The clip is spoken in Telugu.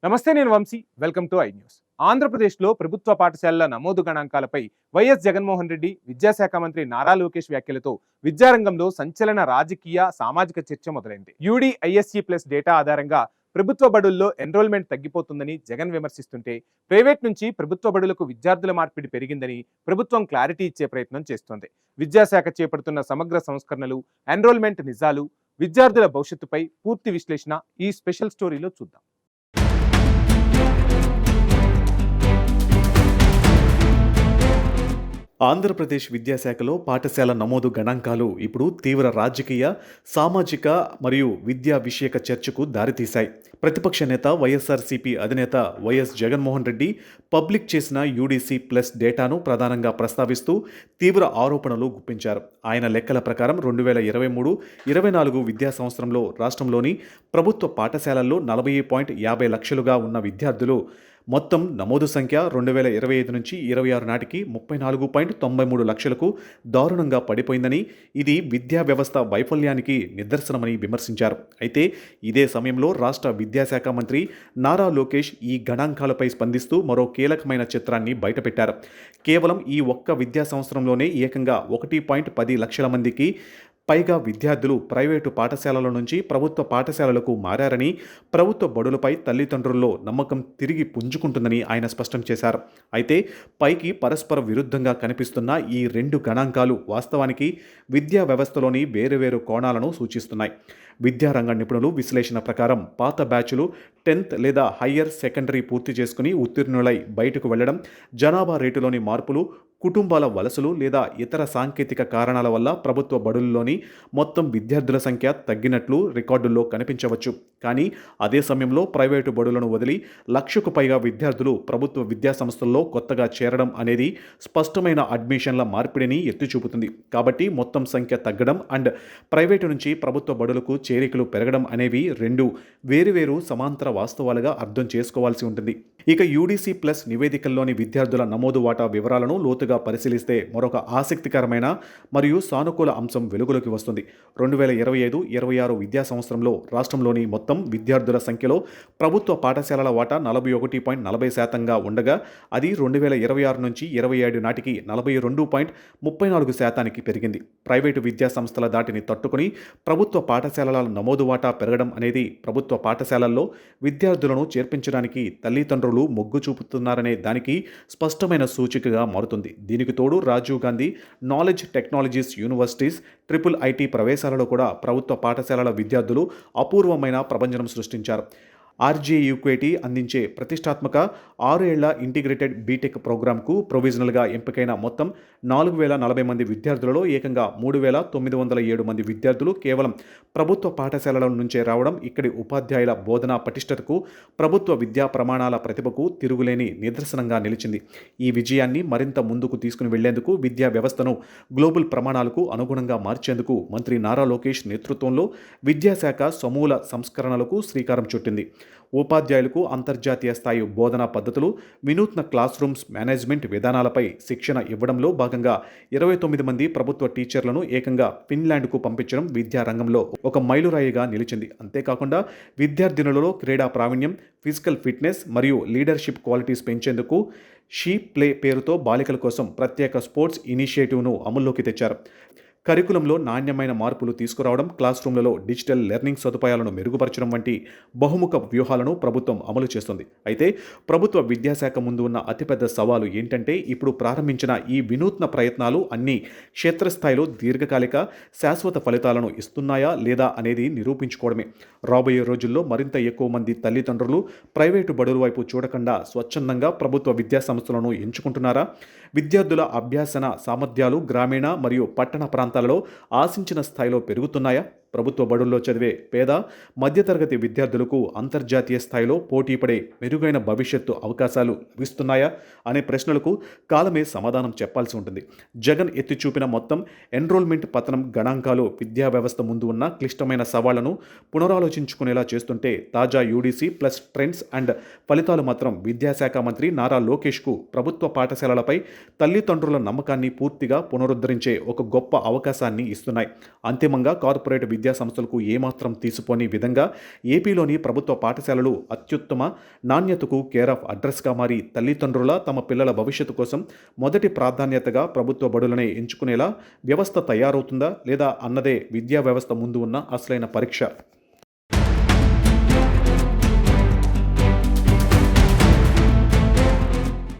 నమస్తే, నేను Vamsi. Welcome to I news. ఆంధ్రప్రదేశ్లో ప్రభుత్వ పాఠశాలల నమోదు గణాంకాలపై వైఎస్ జగన్మోహన్ రెడ్డి, విద్యాశాఖ మంత్రి నారా లోకేష్ వ్యాఖ్యలతో విద్యారంగంలో సంచలన రాజకీయ, సామాజిక చర్చ మొదలైంది. యూడీఐఎస్ఈ ప్లస్ డేటా ఆధారంగా ప్రభుత్వ బడుల్లో ఎన్రోల్మెంట్ తగ్గిపోతుందని జగన్ విమర్శిస్తుంటే, ప్రైవేట్ నుంచి ప్రభుత్వ బడులకు విద్యార్థుల మార్పిడి పెరిగిందని ప్రభుత్వం క్లారిటీ ఇచ్చే ప్రయత్నం చేస్తోంది. విద్యాశాఖ చేపడుతున్న సమగ్ర సంస్కరణలు, ఎన్రోల్మెంట్ నిజాలు, విద్యార్థుల భవిష్యత్తుపై పూర్తి విశ్లేషణ ఈ స్పెషల్ స్టోరీలో చూద్దాం. ఆంధ్రప్రదేశ్ విద్యాశాఖలో పాఠశాల నమోదు గణాంకాలు ఇప్పుడు తీవ్ర రాజకీయ, సామాజిక మరియు విద్యా విషయక చర్చకు దారితీశాయి. ప్రతిపక్ష నేత వైఎస్ఆర్సీపీ అధినేత వైఎస్ జగన్మోహన్ రెడ్డి పబ్లిక్ చేసిన యూడీసీ ప్లస్ డేటాను ప్రధానంగా ప్రస్తావిస్తూ తీవ్ర ఆరోపణలు గుప్పించారు. ఆయన లెక్కల ప్రకారం 2023-24 విద్యా సంవత్సరంలో రాష్ట్రంలోని ప్రభుత్వ పాఠశాలల్లో 40.50 లక్షలుగా ఉన్న విద్యార్థులు మొత్తం నమోదు సంఖ్య 2025 నుంచి 26 నాటికి 34.93 లక్షలకు దారుణంగా పడిపోయిందని, ఇది విద్యా వ్యవస్థ వైఫల్యానికి నిదర్శనమని విమర్శించారు. అయితే ఇదే సమయంలో రాష్ట్ర విద్యాశాఖ మంత్రి నారా లోకేష్ ఈ గణాంకాలపై స్పందిస్తూ మరో కీలకమైన చిత్రాన్ని బయటపెట్టారు. కేవలం ఈ ఒక్క విద్యా సంవత్సరంలోనే ఏకంగా 1.10 లక్షల మందికి పైగా విద్యార్థులు ప్రైవేటు పాఠశాలల నుంచి ప్రభుత్వ పాఠశాలలకు మారారని, ప్రభుత్వ బడులపై తల్లిదండ్రుల్లో నమ్మకం తిరిగి పుంజుకుంటుందని ఆయన స్పష్టం చేశారు. అయితే పైకి పరస్పర విరుద్ధంగా కనిపిస్తున్న ఈ రెండు గణాంకాలు వాస్తవానికి విద్యా వ్యవస్థలోని వేరువేరు కోణాలను సూచిస్తున్నాయి. విద్యారంగ నిపుణులు విశ్లేషణ ప్రకారం పాత బ్యాచ్లు 10th లేదా హయ్యర్ సెకండరీ పూర్తి చేసుకుని ఉత్తీర్ణులై బయటకు వెళ్లడం, జనాభా రేటులోని మార్పులు, కుటుంబాల వలసలు లేదా ఇతర సాంకేతిక కారణాల వల్ల ప్రభుత్వ బడుల్లోని మొత్తం విద్యార్థుల సంఖ్య తగ్గినట్లు రికార్డుల్లో కనిపించవచ్చు. కానీ అదే సమయంలో ప్రైవేటు బడులను వదిలి 1,00,000కు పైగా విద్యార్థులు ప్రభుత్వ విద్యా సంస్థల్లో కొత్తగా చేరడం అనేది స్పష్టమైన అడ్మిషన్ల మార్పిడిని ఎత్తిచూపుతుంది. కాబట్టి మొత్తం సంఖ్య తగ్గడం అండ్ ప్రైవేటు నుంచి ప్రభుత్వ బడులకు చేరికలు పెరగడం అనేవి రెండు వేరువేరు సమాంతర వాస్తవాలుగా అర్థం చేసుకోవాల్సి ఉంటుంది. ఇక యూడీసీ ప్లస్ నివేదికల్లోని విద్యార్థుల నమోదు వాటా వివరాలను లోతుగా పరిశీలిస్తే మరొక ఆసక్తికరమైన మరియు సానుకూల అంశం వెలుగులోకి వస్తుంది. 2025-26 విద్యా సంవత్సరంలో రాష్ట్రంలోని మొత్తం విద్యార్థుల సంఖ్యలో ప్రభుత్వ పాఠశాలల వాటా 41.40% ఉండగా అది 2026 నుంచి 27 నాటికి 42.34% పెరిగింది. ప్రైవేటు విద్యా సంస్థల దాటిని తట్టుకుని ప్రభుత్వ పాఠశాలల నమోదు వాటా పెరగడం అనేది ప్రభుత్వ పాఠశాలల్లో విద్యార్థులను చేర్పించడానికి తల్లిదండ్రులు మొగ్గు చూపుతున్నారనే దానికి స్పష్టమైన సూచికగా మారుతుంది. దీనికి తోడు Rajiv Gandhi knowledge technologies universities IIIT ప్రవేశాలలో కూడా ప్రభుత్వ పాఠశాలల విద్యార్థులు అపూర్వమైన ప్రభంజనం సృష్టించారు. ఆర్జేయూకేటీ అందించే ప్రతిష్టాత్మక 6 ఏళ్ల ఇంటిగ్రేటెడ్ బీటెక్ ప్రోగ్రాంకు ప్రొవిజనల్గా ఎంపికైన మొత్తం 4,040 మంది విద్యార్థులలో ఏకంగా 3,907 మంది విద్యార్థులు కేవలం ప్రభుత్వ పాఠశాలల నుంచే రావడం ఇక్కడి ఉపాధ్యాయుల బోధనా పటిష్టతకు, ప్రభుత్వ విద్యా ప్రమాణాల ప్రతిభకు తిరుగులేని నిదర్శనంగా నిలిచింది. ఈ విజయాన్ని మరింత ముందుకు తీసుకుని వెళ్లేందుకు విద్యా వ్యవస్థను గ్లోబల్ ప్రమాణాలకు అనుగుణంగా మార్చేందుకు మంత్రి నారా లోకేష్ నేతృత్వంలో విద్యాశాఖ సమూల సంస్కరణలకు శ్రీకారం చుట్టింది. ఉపాధ్యాయులకు అంతర్జాతీయ స్థాయి బోధనా పద్ధతులు, వినూత్న క్లాస్ రూమ్స్ మేనేజ్మెంట్ విధానాలపై శిక్షణ ఇవ్వడంలో భాగంగా 29 మంది ప్రభుత్వ టీచర్లను ఏకంగా ఫిన్లాండ్కు పంపించడం విద్యారంగంలో ఒక మైలురాయిగా నిలిచింది. అంతేకాకుండా విద్యార్థినులలో క్రీడా ప్రావీణ్యం, ఫిజికల్ ఫిట్నెస్ మరియు లీడర్షిప్ క్వాలిటీస్ పెంచేందుకు షీ ప్లే పేరుతో బాలికల కోసం ప్రత్యేక స్పోర్ట్స్ ఇనిషియేటివ్ను అమల్లోకి తెచ్చారు. కరికులంలో నాణ్యమైన మార్పులు తీసుకురావడం, క్లాస్ రూమ్లలో డిజిటల్ లెర్నింగ్ సదుపాయాలను మెరుగుపరచడం వంటి బహుముఖ వ్యూహాలను ప్రభుత్వం అమలు చేస్తుంది. అయితే ప్రభుత్వ విద్యాశాఖ ముందు ఉన్న అతిపెద్ద సవాలు ఏంటంటే, ఇప్పుడు ప్రారంభించిన ఈ వినూత్న ప్రయత్నాలు అన్నీ క్షేత్రస్థాయిలో దీర్ఘకాలిక శాశ్వత ఫలితాలను ఇస్తున్నాయా లేదా అనేది నిరూపించుకోవడమే. రాబోయే రోజుల్లో మరింత ఎక్కువ మంది తల్లిదండ్రులు ప్రైవేటు బడుల వైపు చూడకుండా స్వచ్ఛందంగా ప్రభుత్వ విద్యా సంస్థలను ఎంచుకుంటున్నారా? విద్యార్థుల అభ్యాసన సామర్థ్యాలు గ్రామీణ మరియు పట్టణ ప్రాంతాలలో ఆశించిన స్థాయిలో పెరుగుతున్నాయా? ప్రభుత్వ బడుల్లో చదివే పేద, మధ్యతరగతి విద్యార్థులకు అంతర్జాతీయ స్థాయిలో పోటీపడే మెరుగైన భవిష్యత్తు అవకాశాలు లభిస్తున్నాయా అనే ప్రశ్నలకు కాలమే సమాధానం చెప్పాల్సి ఉంటుంది. జగన్ ఎత్తిచూపిన మొత్తం ఎన్రోల్మెంట్ పతనం గణాంకాలు విద్యా వ్యవస్థ ముందు ఉన్న క్లిష్టమైన సవాళ్లను పునరాలోచించుకునేలా చేస్తుంటే, తాజా యూడీసీ ప్లస్ ట్రెండ్స్ అండ్ ఫలితాలు మాత్రం విద్యాశాఖ మంత్రి నారా లోకేష్కు ప్రభుత్వ పాఠశాలలపై తల్లిదండ్రుల నమ్మకాన్ని పూర్తిగా పునరుద్ధరించే ఒక గొప్ప అవకాశాన్ని ఇస్తున్నాయి. అంతిమంగా కార్పొరేట్ విద్యా విద్యా సంస్థలకు ఏమాత్రం తీసిపోని విధంగా ఏపీలోని ప్రభుత్వ పాఠశాలలు అత్యుత్తమ నాణ్యతకు కేర్ ఆఫ్ అడ్రస్గా మారి తల్లిదండ్రుల తమ పిల్లల భవిష్యత్తు కోసం మొదటి ప్రాధాన్యతగా ప్రభుత్వ బడులనే ఎంచుకునేలా వ్యవస్థ తయారవుతుందా లేదా అన్నదే విద్యా వ్యవస్థ ముందు ఉన్న అసలైన పరీక్ష.